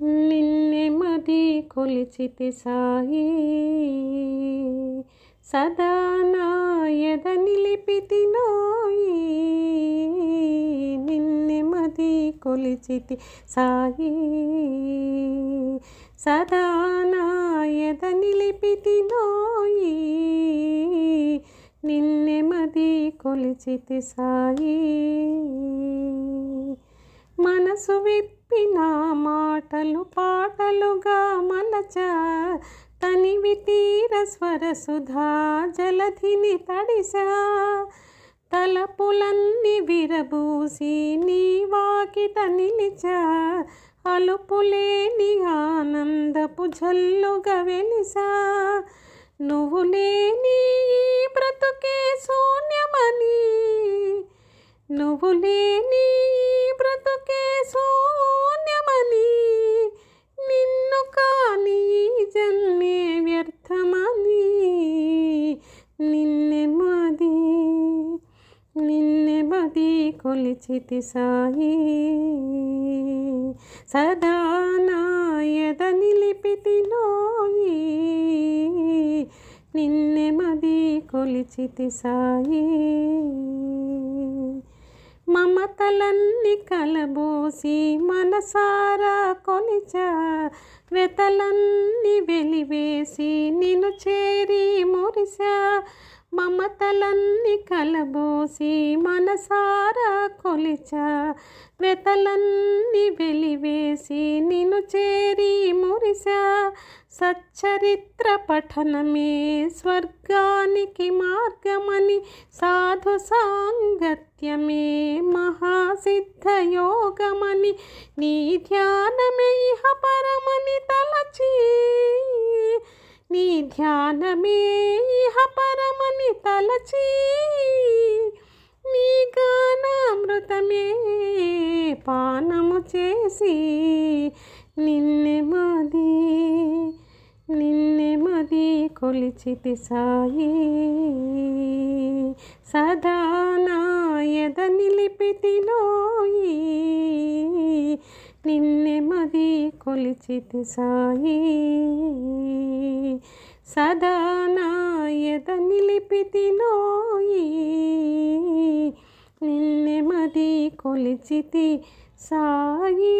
నిన్నెమది కొలిచితి సాయి, సదా నా ఎద నిలిపితినోయి. నిన్నెమది కొలిచితి సాయి, సదా నా ఎద నిలిపితినోయి. నిన్నెమది కొలిచితి సాయి, మనసు విప్పిన మాటలు పాటలుగా మలచ. తనివి తీర స్వర సుధా జలధిని తడిసా. తలపులన్నీ విరబూసి నీ వాకిట నిలిచా. అలుపులేని ఆనందపు జల్లుగా వెలిసా. నువ్వు లేని ఈ బ్రతుకే శూన్యమని, నువ్వు లేని ఈ బ్రతుకే శూన్యమని, నిన్ను కాని ఈ జన్మే వ్యర్థమని. నిన్నెమది కొలిచితి సాయి, సదా నా ఎద నిలిపితినోయి. నిన్నెమది కొలిచితి సాయి, మమతలన్నీ కలబోసి మనసారా కొలిచా. వెతలన్నీ వెలివేసి నిన్ను చేరి మురిసా. మమతలన్నీ కలబోసి మనసారా కొలిచా. వెతలన్నీ వెలివేసి నిన్ను చేరి మురిసా. సచ్చరిత్ర పఠనమే స్వర్గానికి మార్గమని, సాధు సాంగత్యమే మహాసిద్ధ యోగమని, నీ ధ్యానమే ఇహ పరమని తలచి. నీ ధ్యానమే ఇహ పరమని తలచి, నీ గానామృతమే పానము చేసి. నిన్నెమది కొలిచితి సాయి, సదా నా ఎద నిలిపితినోయి. నిన్నెమది కొలిచితి సాయి, సదా నా ఎద నిలిపితినోయి. నిన్నెమది కొలిచితి సాయి.